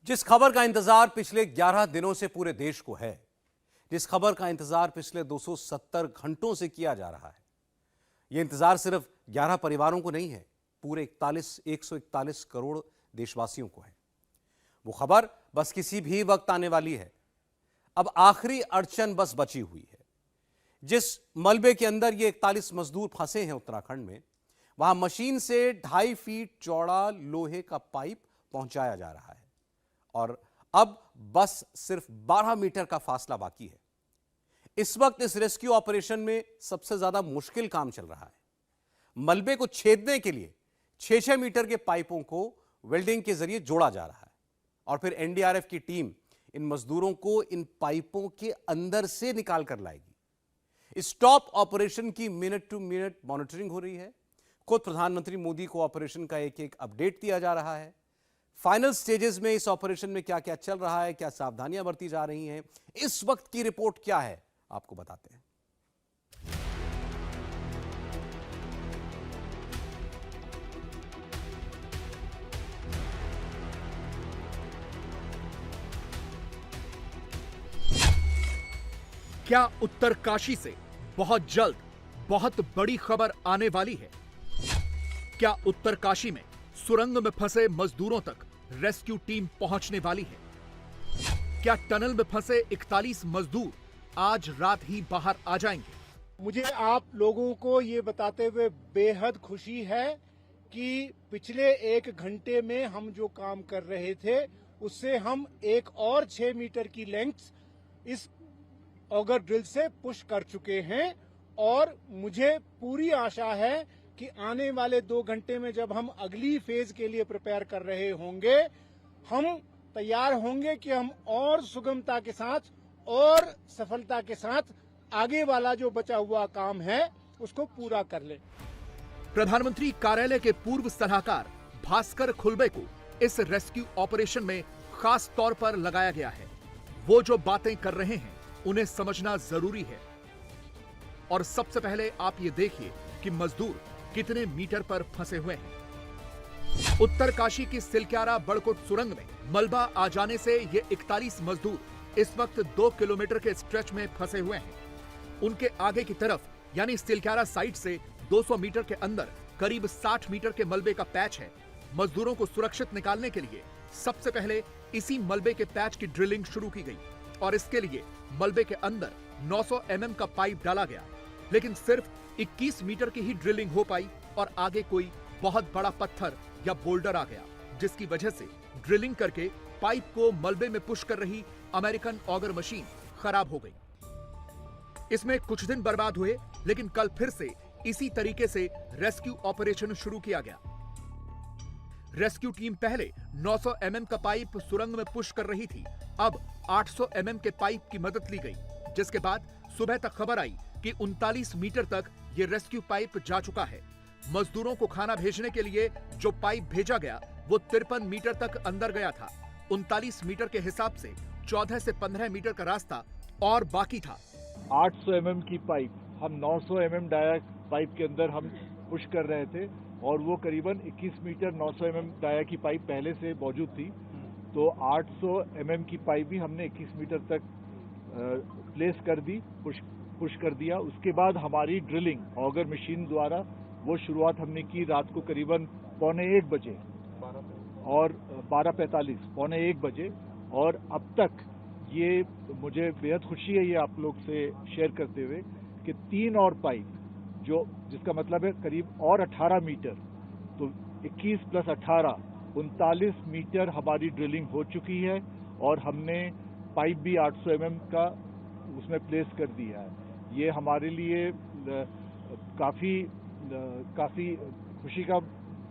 जिस खबर का इंतजार पिछले 11 दिनों से पूरे देश को है, जिस खबर का इंतजार पिछले 270 घंटों से किया जा रहा है, यह इंतजार सिर्फ 11 परिवारों को नहीं है, पूरे 141 करोड़ देशवासियों को है। वो खबर बस किसी भी वक्त आने वाली है। अब आखिरी अड़चन बस बची हुई है। जिस मलबे के अंदर ये 41 मजदूर फंसे हैं उत्तराखंड में, वहां मशीन से 2.5 फीट चौड़ा लोहे का पाइप पहुंचाया जा रहा है और अब बस सिर्फ 12 मीटर का फासला बाकी है। इस वक्त इस रेस्क्यू ऑपरेशन में सबसे ज्यादा मुश्किल काम चल रहा है। मलबे को छेदने के लिए 6-6 मीटर के पाइपों को वेल्डिंग के जरिए जोड़ा जा रहा है और फिर एनडीआरएफ की टीम इन मजदूरों को इन पाइपों के अंदर से निकाल कर लाएगी। स्टॉप ऑपरेशन की मिनट टू मिनट मॉनिटरिंग हो रही है। खुद प्रधानमंत्री मोदी को ऑपरेशन का एक एक अपडेट दिया जा रहा है। फाइनल स्टेजेस में इस ऑपरेशन में क्या क्या चल रहा है, क्या सावधानियां बरती जा रही हैं, इस वक्त की रिपोर्ट क्या है, आपको बताते हैं। क्या उत्तरकाशी से बहुत जल्द बहुत बड़ी खबर आने वाली है? क्या उत्तरकाशी में सुरंग में फंसे मजदूरों तक रेस्क्यू टीम पहुंचने वाली है? क्या टनल में फंसे 41 मजदूर आज रात ही बाहर आ जाएंगे? मुझे आप लोगों को ये बताते हुए बेहद खुशी है कि पिछले 1 घंटे में हम जो काम कर रहे थे उससे हम एक और 6 मीटर की लेंथ इस ऑगर ड्रिल से पुश कर चुके हैं और मुझे पूरी आशा है कि आने वाले 2 घंटे में जब हम अगली फेज के लिए प्रिपेयर कर रहे होंगे, हम तैयार होंगे कि हम और सुगमता के साथ और सफलता के साथ आगे वाला जो बचा हुआ काम है उसको पूरा कर ले। प्रधानमंत्री कार्यालय के पूर्व सलाहकार भास्कर खुलबे को इस रेस्क्यू ऑपरेशन में खास तौर पर लगाया गया है। वो जो बातें कर रहे हैं उन्हें समझना जरूरी है। और सबसे पहले आप ये देखिए कि मजदूर कितने मीटर पर फंसे हुए हैं। उत्तरकाशी की सिलक्यारा बड़कोट सुरंग में मलबा आ जाने से ये 41 मजदूर इस वक्त 2 किलोमीटर के स्ट्रेच में फंसे हुए हैं। उनके आगे की तरफ यानी सिलक्यारा साइड से 200 मीटर के अंदर करीब 60 मीटर के मलबे का पैच है। मजदूरों को सुरक्षित निकालने के लिए सबसे पहले इसी मलबे के पैच की ड्रिलिंग शुरू की गई और इसके लिए मलबे के अंदर 900 mm का पाइप डाला गया, लेकिन सिर्फ 21 मीटर की ही ड्रिलिंग हो पाई और आगे कोई बहुत बड़ा पत्थर या बोल्डर आ गया, जिसकी वजह से ड्रिलिंग करके पाइप को मलबे में पुश कर रही अमेरिकन ऑगर मशीन खराब हो गई। इसमें कुछ दिन बर्बाद हुए, लेकिन कल फिर से इसी तरीके से रेस्क्यू ऑपरेशन शुरू किया गया। रेस्क्यू टीम पहले 900 mm का पाइप सुरंग में पुश कर रही थी, अब 800 mm के पाइप की मदद ली गई, जिसके बाद सुबह तक खबर आई कि 39 मीटर तक ये रेस्क्यू पाइप जा चुका है। मजदूरों को खाना भेजने के लिए जो पाइप भेजा गया वो 53 मीटर तक अंदर गया था। 39 मीटर के हिसाब से 14 से 15 मीटर का रास्ता और बाकी था। 800 mm की पाइप हम 900 mm डाया पाइप के अंदर हम पुश कर रहे थे और वो करीबन 21 मीटर 900 mm डाया की पाइप पहले से मौजूद थी, तो 800 mm की पाइप भी हमने 21 मीटर तक प्लेस कर दी, पुश कर दिया। उसके बाद हमारी ड्रिलिंग ऑगर मशीन द्वारा वो शुरुआत हमने की रात को करीबन 12:45 बजे और 12:45 12:45 बजे, और अब तक ये मुझे बेहद खुशी है ये आप लोग से शेयर करते हुए कि 3 और पाइप जिसका मतलब है करीब और 18 मीटर, तो 21 + 18 39 मीटर हमारी ड्रिलिंग हो चुकी है और हमने पाइप भी 800 mm का उसमें प्लेस कर दिया है। ये हमारे लिए काफी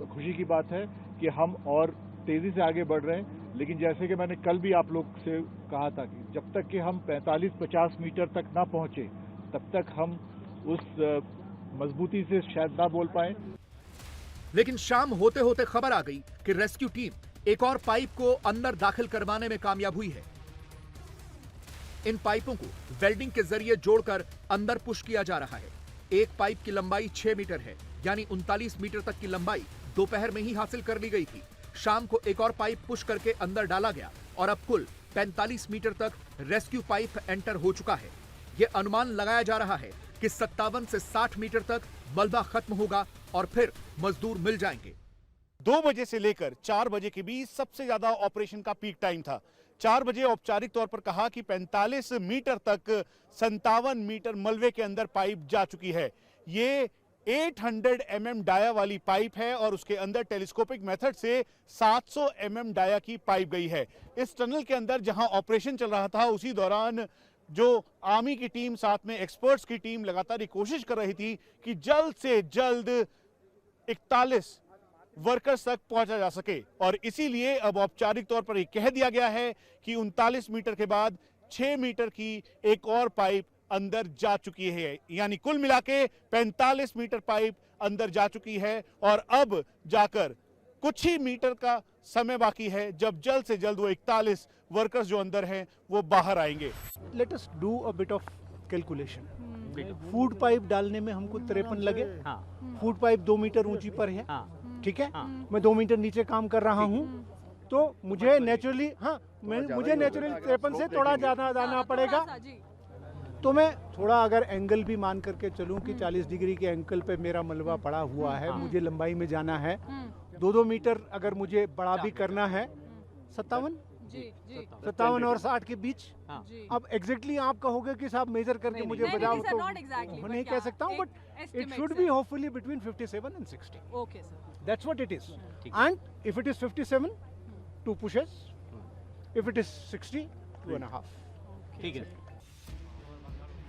खुशी की बात है कि हम और तेजी से आगे बढ़ रहे हैं। लेकिन जैसे कि मैंने कल भी आप लोग से कहा था कि जब तक कि हम 45-50 मीटर तक ना पहुंचे तब तक हम उस मजबूती से शायद ना बोल पाए। लेकिन शाम होते होते खबर आ गई कि रेस्क्यू टीम एक और पाइप को अंदर दाखिल करवाने में कामयाब हुई है। इन पाइपों को वेल्डिंग के जरिए जोड़कर अंदर पुश किया जा रहा है। एक पाइप की लंबाई 6 मीटर है, यानी 39 मीटर तक की लंबाई दोपहर में ही हासिल कर ली गई थी। शाम को एक और पाइप पुश करके अंदर डाला गया और अब कुल 45 मीटर तक रेस्क्यू पाइप एंटर हो चुका है। यह अनुमान लगाया जा रहा है कि 57 से 60 मीटर तक मलबा खत्म होगा और फिर मजदूर मिल जाएंगे। 2 बजे से लेकर 4 बजे के बीच सबसे ज्यादा ऑपरेशन का पीक टाइम था। 4 बजे औपचारिक तौर पर कहा कि 45 मीटर तक 57 मीटर मलबे के अंदर पाइप जा चुकी है। ये 800 mm डाया वाली पाइप है और उसके अंदर टेलीस्कोपिक मेथड से 700 mm डाया की पाइप गई है। इस टनल के अंदर जहां ऑपरेशन चल रहा था उसी दौरान जो आर्मी की टीम साथ में एक्सपर्ट्स की टीम लगातार ये कोशिश कर रही थी कि जल्द से जल्द 41 वर्कर्स तक पहुंचा जा सके और इसीलिए अब औपचारिक तौर पर यह कह दिया गया है कि 39 मीटर के बाद 6 मीटर की एक और पाइप अंदर जा चुकी है। यानी कुल मिला के 45 मीटर पाइप अंदर जा चुकी है और अब जाकर कुछ ही मीटर का समय बाकी है जब जल्द से जल्द वो 41 वर्कर्स जो अंदर हैं वो बाहर आएंगे। Let us do a bit of calculation. Food pipe डालने में हमको 53 लगे। फूड पाइप 2 मीटर ऊंची पर है, ठीक है। मैं 2 मीटर नीचे काम कर रहा हूँ तो मुझे नेचुरली मुझे नेचुरली 53 से थोड़ा ज्यादा जाना पड़ेगा। तो मैं थोड़ा अगर एंगल भी मान करके चलूं कि 40 डिग्री के एंगल पे मेरा मलबा पड़ा हुआ है, मुझे लंबाई में जाना है 2-2 मीटर अगर मुझे बड़ा भी करना है 57 और 60 के बीच। अब एग्जैक्टली आप कहोगे कि साहब मेजर करके मुझे बताओ तो मैं नहीं कह सकता हूँ, but it should be hopefully between 57 and 60. Okay sir, that's what it is. And if it is 57, 2 pushes. If it is 60, 2.5. ठीक है।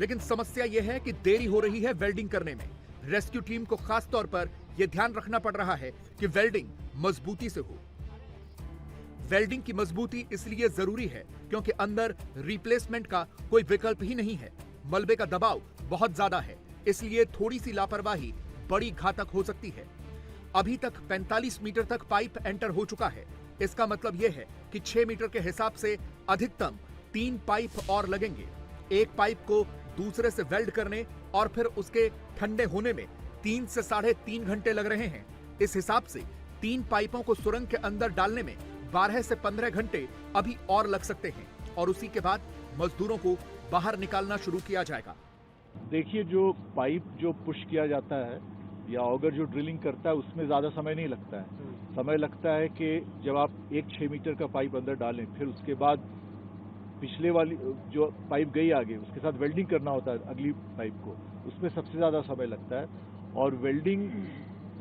लेकिन समस्या यह है कि देरी हो रही है वेल्डिंग करने में। रेस्क्यू टीम को खास तौर पर यह ध्यान रखना पड़ रहा है कि वेल्डिंग मजबूती से हो। वेल्डिंग की मजबूती इसलिए जरूरी है क्योंकि अंदर रिप्लेसमेंट का कोई विकल्प ही नहीं है। मलबे का दबाव बहुत ज्यादा है, इसलिए थोड़ी सी लापरवाही बड़ी घातक हो सकती है। अभी तक 45 मीटर तक पाइप एंटर हो चुका है। इसका मतलब यह है कि 6 मीटर के हिसाब से अधिकतम 3 पाइप और लगेंगे। एक पाइप को दूसरे से वेल्ड करने और फिर उसके ठंडे होने में 3 से 3.5 घंटे लग रहे हैं। इस हिसाब से 3 पाइपों को सुरंग के अंदर डालने में 12 से 15 घंटे अभी और लग सकते हैं और उसी के बाद मजदूरों को बाहर निकालना शुरू किया जाएगा। देखिए, जो पाइप जो पुश किया जाता है या ऑगर जो ड्रिलिंग करता है उसमें ज़्यादा समय नहीं लगता है। समय लगता है कि जब आप एक 6 मीटर का पाइप अंदर डालें, फिर उसके बाद पिछले वाली जो पाइप गई आगे उसके साथ वेल्डिंग करना होता है अगली पाइप को, उसमें सबसे ज़्यादा समय लगता है। और वेल्डिंग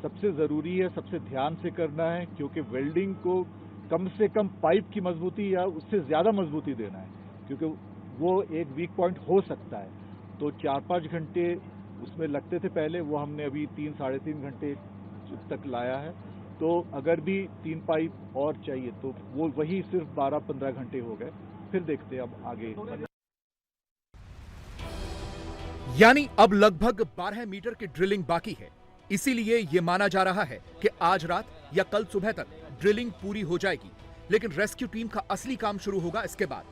सबसे ज़रूरी है, सबसे ध्यान से करना है, क्योंकि वेल्डिंग को कम से कम पाइप की मजबूती या उससे ज़्यादा मजबूती देना है, क्योंकि वो एक वीक पॉइंट हो सकता है। तो 4-5 घंटे उसमें लगते थे पहले, वो हमने अभी 3-3.5 घंटे तक लाया है। तो अगर भी 3 पाइप और चाहिए तो वो वही सिर्फ 12-15 घंटे हो गए। फिर देखते हैं अब आगे। यानी अब लगभग 12 मीटर की ड्रिलिंग बाकी है। इसीलिए यह माना जा रहा है कि आज रात या कल सुबह तक ड्रिलिंग पूरी हो जाएगी। लेकिन रेस्क्यू टीम का असली काम शुरू होगा इसके बाद।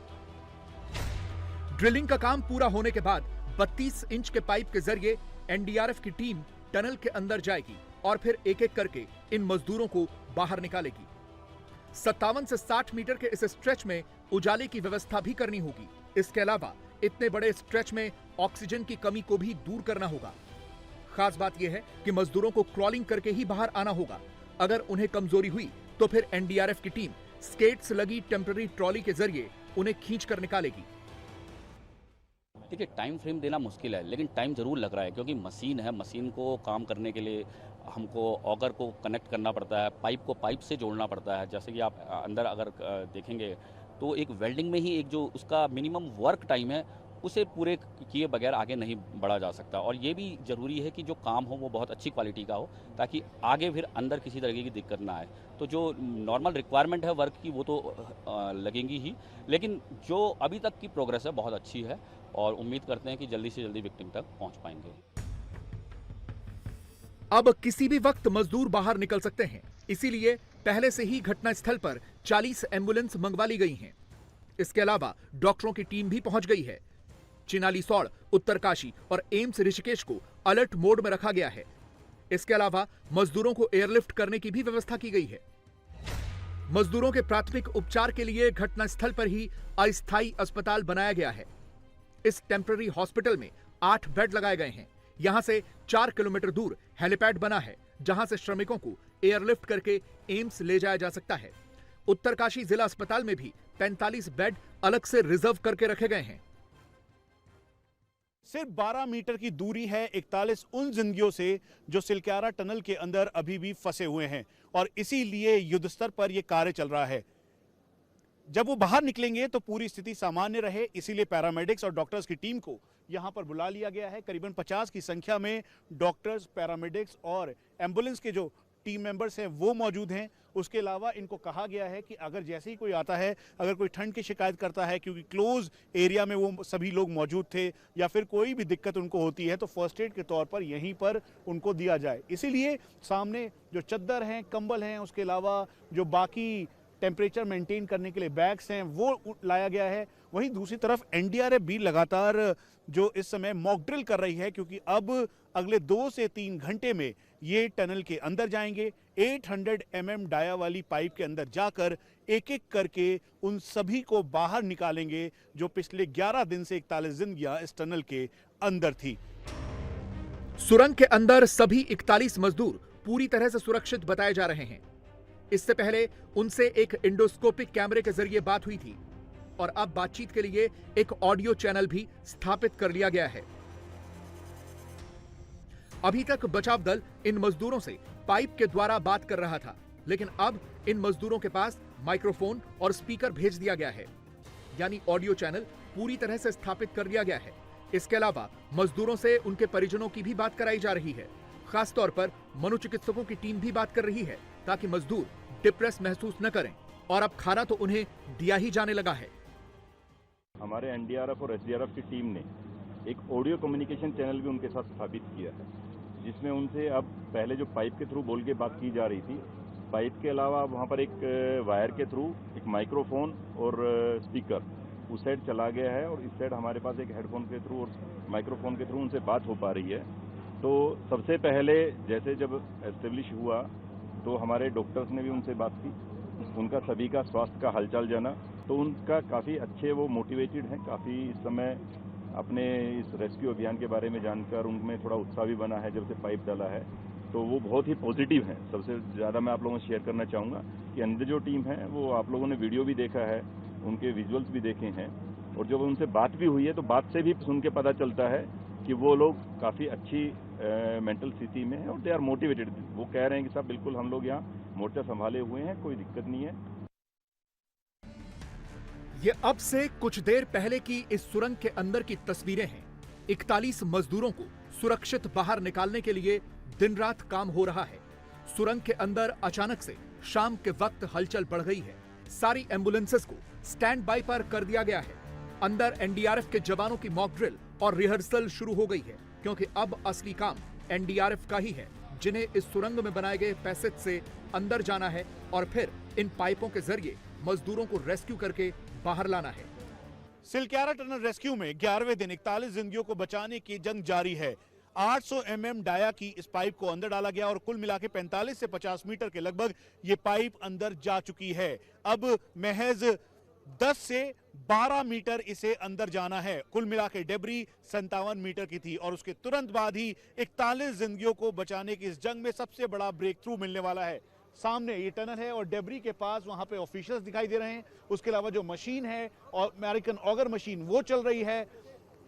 ड्रिलिंग का काम पूरा होने के बाद 32 इंच के पाइप के जरिए एनडीआरएफ की टीम टनल के अंदर जाएगी और फिर एक एक करके इन मजदूरों को बाहर निकालेगी। 57 से 60 मीटर के इस स्ट्रेच में उजाले की व्यवस्था भी करनी होगी। इसके अलावा इतने बड़े स्ट्रेच में ऑक्सीजन की कमी को भी दूर करना होगा। खास बात यह है कि मजदूरों को क्रॉलिंग करके ही बाहर आना होगा। अगर उन्हें कमजोरी हुई तो फिर एनडीआरएफ की टीम स्केट्स लगी टेम्पररी ट्रॉली के जरिए उन्हें खींचकर निकालेगी। देखिए, टाइम फ्रेम देना मुश्किल है, लेकिन टाइम ज़रूर लग रहा है, क्योंकि मशीन है। मशीन को काम करने के लिए हमको ऑगर को कनेक्ट करना पड़ता है, पाइप को पाइप से जोड़ना पड़ता है। जैसे कि आप अंदर अगर देखेंगे तो एक वेल्डिंग में ही एक जो उसका मिनिमम वर्क टाइम है उसे पूरे किए बगैर आगे नहीं बढ़ा जा सकता। और ये भी ज़रूरी है कि जो काम हो वो बहुत अच्छी क्वालिटी का हो, ताकि आगे फिर अंदर किसी तरीके की दिक्कत ना आए। तो जो नॉर्मल रिक्वायरमेंट है वर्क की वो तो लगेंगी ही, लेकिन जो अभी तक की प्रोग्रेस है बहुत अच्छी है और उम्मीद करते हैं कि जल्दी से जल्दी विक्टिम तक पहुंच पाएंगे। अब किसी भी वक्त मजदूर बाहर निकल सकते हैं, इसीलिए पहले से ही घटनास्थल पर 40 एम्बुलेंस मंगवा ली गई हैं। इसके अलावा डॉक्टरों की टीम भी पहुंच गई है। चिनालीसौड़, उत्तरकाशी और एम्स ऋषिकेश को अलर्ट मोड में रखा गया है। इसके अलावा मजदूरों को एयरलिफ्ट करने की भी व्यवस्था की गई है। मजदूरों के प्राथमिक उपचार के लिए घटनास्थल पर ही अस्थायी अस्पताल बनाया गया है। इस टेम्पररी हॉस्पिटल में 8 बेड लगाए गए हैं। यहां से 4 किलोमीटर दूर हेलीपैड बना है, जहां से श्रमिकों को एयरलिफ्ट करके एम्स ले जाया जा सकता है। उत्तरकाशी जिला अस्पताल में भी 45 बेड अलग से रिजर्व करके रखे गए हैं। सिर्फ 12 मीटर की दूरी है 41 उन जिंदगियों से जो सिलक्यारा टनल के अंदर अभी भी फंसे हुए हैं, और इसीलिए युद्ध स्तर पर यह कार्य चल रहा है। जब वो बाहर निकलेंगे तो पूरी स्थिति सामान्य रहे, इसीलिए पैरामेडिक्स और डॉक्टर्स की टीम को यहां पर बुला लिया गया है। करीबन 50 की संख्या में डॉक्टर्स, पैरामेडिक्स और एम्बुलेंस के जो टीम मेंबर्स हैं वो मौजूद हैं। उसके अलावा इनको कहा गया है कि अगर जैसे ही कोई आता है, अगर कोई ठंड की शिकायत करता है, क्योंकि क्लोज एरिया में वो सभी लोग मौजूद थे, या फिर कोई भी दिक्कत उनको होती है तो फर्स्ट एड के तौर पर यहीं पर उनको दिया जाए। इसीलिए सामने जो चद्दर हैं, कंबल हैं, उसके अलावा जो बाकी टेम्परेचर मेंटेन करने के लिए बैग्स हैं वो लाया गया है। वहीं दूसरी तरफ एनडीआरएफ भी लगातार जो इस समय मॉक ड्रिल कर रही है, क्योंकि अब अगले 2 से 3 घंटे में ये टनल के अंदर जाएंगे। 800 mm डाया वाली पाइप के अंदर जाकर एक एक करके उन सभी को बाहर निकालेंगे जो पिछले 11 दिन से 41 जिंदगियां इस टनल के अंदर थी। सुरंग के अंदर सभी 41 मजदूर पूरी तरह से सुरक्षित बताए जा रहे हैं। इससे पहले उनसे एक इंडोस्कोपिक कैमरे के जरिए बात हुई थी और अब बातचीत के लिए एक ऑडियो चैनल भी स्थापित कर लिया गया है। अभी तक बचाव दल इन मजदूरों से पाइप के द्वारा बात कर रहा था, लेकिन अब इन मजदूरों के पास माइक्रोफोन और स्पीकर भेज दिया गया है, यानी ऑडियो चैनल पूरी तरह से स्थापित कर लिया गया है। इसके अलावा मजदूरों से उनके परिजनों की भी बात कराई जा रही है। खासतौर पर मनोचिकित्सकों की टीम भी बात कर रही है ताकि मजदूर डिप्रेस महसूस न करें, और अब खाना तो उन्हें दिया ही जाने लगा है। हमारे एनडीआरएफ और एसडीआरएफ की टीम ने एक ऑडियो कम्युनिकेशन चैनल भी उनके साथ स्थापित किया है, जिसमें उनसे अब पहले जो पाइप के थ्रू बोल के बात की जा रही थी, पाइप के अलावा वहाँ पर एक वायर के थ्रू एक माइक्रोफोन और स्पीकर उस साइड चला गया है, और इस साइड हमारे पास एक हेडफोन के थ्रू और माइक्रोफोन के थ्रू उनसे बात हो पा रही है। तो सबसे पहले जैसे जब एस्टेब्लिश हुआ तो हमारे डॉक्टर्स ने भी उनसे बात की, उनका सभी का स्वास्थ्य का हालचाल जाना, तो उनका काफ़ी अच्छे वो मोटिवेटेड हैं। काफ़ी इस समय अपने इस रेस्क्यू अभियान के बारे में जानकर उनमें थोड़ा उत्साह भी बना है जब से पाइप डाला है, तो वो बहुत ही पॉजिटिव हैं। सबसे ज़्यादा मैं आप लोगों से शेयर करना चाहूँगा कि अंदर जो टीम है वो आप लोगों ने वीडियो भी देखा है, उनके विजुअल्स भी देखे हैं, और जब उनसे बात भी हुई है तो बात से भी सुन के पता चलता है कि वो लोग काफ़ी अच्छी मेंटल स्थिति में है और दे आर मोटिवेटेड। वो कह रहे हैं कि साहब बिल्कुल हम लोग यहाँ मोर्चा संभाले हुए हैं, कोई दिक्कत नहीं है। ये अब से कुछ देर पहले की इस सुरंग के अंदर की तस्वीरें हैं। 41 मजदूरों को सुरक्षित बाहर निकालने के लिए दिन रात काम हो रहा है। सुरंग के अंदर अचानक से शाम के वक्त हलचल बढ़ गई है। सारी एम्बुलेंसेस को स्टैंड बाय पर कर दिया गया है। अंदर एनडीआरएफ के जवानों की मॉक ड्रिल और रिहर्सल शुरू हो गई है, क्योंकि अब असली काम एनडीआरएफ का ही है, जिन्हें इस सुरंग में बनाए गए पैसेज से अंदर जाना है और फिर इन पाइपों के जरिए मजदूरों को रेस्क्यू करके बाहर लाना है। सिलक्यारा टनल रेस्क्यू में 11वें दिन 41 जिंदगियों को बचाने की जंग जारी है। 800 mm डाया की इस पाइप को अंदर डाला गया और कुल मिला के 45 से 50 मीटर के लगभग ये पाइप अंदर जा चुकी है। अब महज 10 से 12 मीटर इसे अंदर जाना है। कुल मिला के डेब्री 57 मीटर की थी, और उसके तुरंत बाद ही 41 जिंदगियों को बचाने की इस जंग में सबसे बड़ा ब्रेक थ्रू मिलने वाला है। सामने ये टनल है और डेब्री के पास वहां पे ऑफिशियल्स दिखाई दे रहे हैं। उसके अलावा जो मशीन है और अमेरिकन ऑगर मशीन वो चल रही है।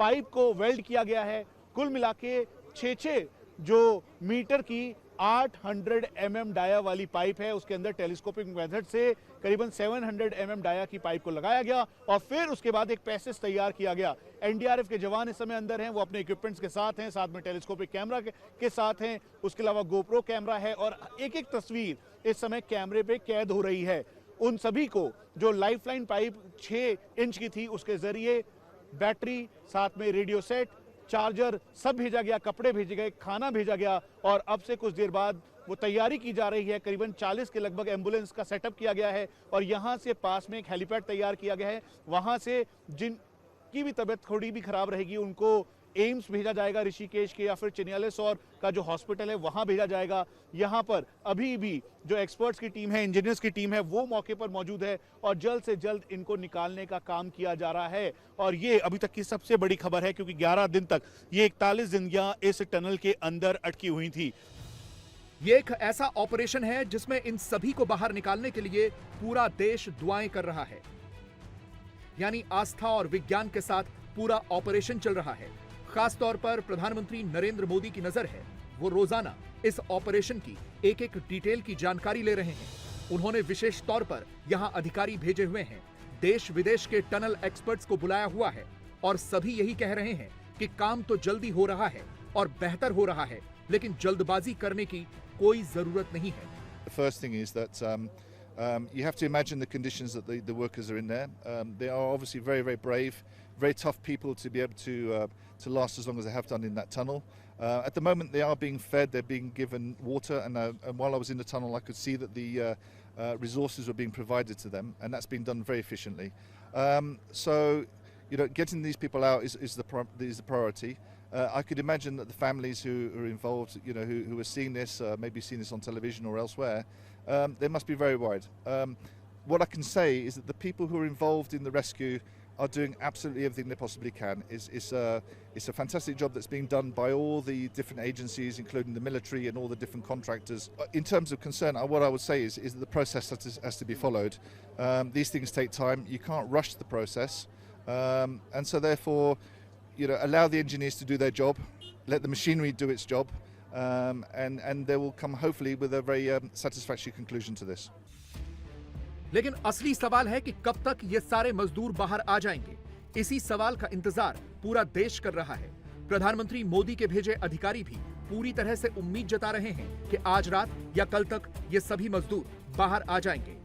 पाइप को वेल्ड किया गया है। कुल मिला के 6 जो मीटर की 800 mm डाया वाली पाइप है, उसके अंदर टेलीस्कोपिक मेथड से करीबन 700 mm डाया की पाइप को लगाया गया और फिर उसके बाद एक पैसेज तैयार किया गया। एनडीआरएफ के जवान इस समय अंदर हैं, वो अपने इक्विपमेंट्स के साथ हैं, साथ में टेलीस्कोपिक कैमरा के साथ हैं, उसके अलावा गोप्रो कैमरा है और एक एक तस्वीर इस समय कैमरे पे कैद हो रही है। उन सभी को जो लाइफलाइन पाइप 6 इंच की थी उसके जरिए बैटरी, साथ में रेडियो सेट, चार्जर सब भेजा गया, कपड़े भेजे गए, खाना भेजा गया और अब से कुछ देर बाद वो तैयारी की जा रही है। करीबन 40 के लगभग एम्बुलेंस का सेटअप किया गया है और यहाँ से पास में एक हेलीपैड तैयार किया गया है। वहाँ से जिनकी भी तबीयत थोड़ी भी खराब रहेगी उनको एम्स भेजा जाएगा ऋषिकेश के, या फिर चिन्यालीसौर का जो हॉस्पिटल है वहां भेजा जाएगा। यहां पर अभी भी जो एक्सपर्ट्स की टीम है, इंजीनियर्स की टीम है, वो मौके पर मौजूद है और जल्द से जल्द इनको निकालने का काम किया जा रहा है। और ये अभी तक की सबसे बड़ी खबर है, क्योंकि 11 दिन तक ये 41 जिंदगियां इस टनल के अंदर अटकी हुई थी। ये एक ऐसा ऑपरेशन है जिसमें इन सभी को बाहर निकालने के लिए पूरा देश दुआएं कर रहा है। यानी आस्था और विज्ञान के साथ पूरा ऑपरेशन चल रहा है। खास तौर पर प्रधानमंत्री नरेंद्र मोदी की नजर है, वो रोजाना इस ऑपरेशन की एक एक डिटेल की जानकारी ले रहे हैं। उन्होंने विशेष तौर पर यहां अधिकारी भेजे हुए हैं, देश विदेश के टनल एक्सपर्ट्स को बुलाया हुआ है और सभी यही कह रहे हैं कि काम तो जल्दी हो रहा है और बेहतर हो रहा है, लेकिन जल्दबाजी करने की कोई जरूरत नहीं है। The first thing is that you have to imagine the conditions that the workers are in there. They are obviously very, very brave, very tough people to be able to last as long as they have done in that tunnel. At the moment, they are being fed. They're being given water, and while I was in the tunnel, I could see that the resources were being provided to them, and that's been done very efficiently. So, getting these people out is the priority. I could imagine that the families who are involved, who are seeing this, maybe seeing this on television or elsewhere, they must be very worried. What I can say is that the people who are involved in the rescue are doing absolutely everything they possibly can. It's a fantastic job that's being done by all the different agencies, including the military and all the different contractors. In terms of concern, what I would say is that the process has to be followed. These things take time. You can't rush the process. And so therefore, allow the engineers to do their job, let the machinery do its job, and they will come hopefully with a very satisfactory conclusion to this. लेकिन असली सवाल है कि कब तक ये सारे मजदूर बाहर आ जाएंगे। इसी सवाल का इंतजार पूरा देश कर रहा है। प्रधानमंत्री मोदी के भेजे अधिकारी भी पूरी तरह से उम्मीद जता रहे हैं कि आज रात या कल तक ये सभी मजदूर बाहर आ जाएंगे।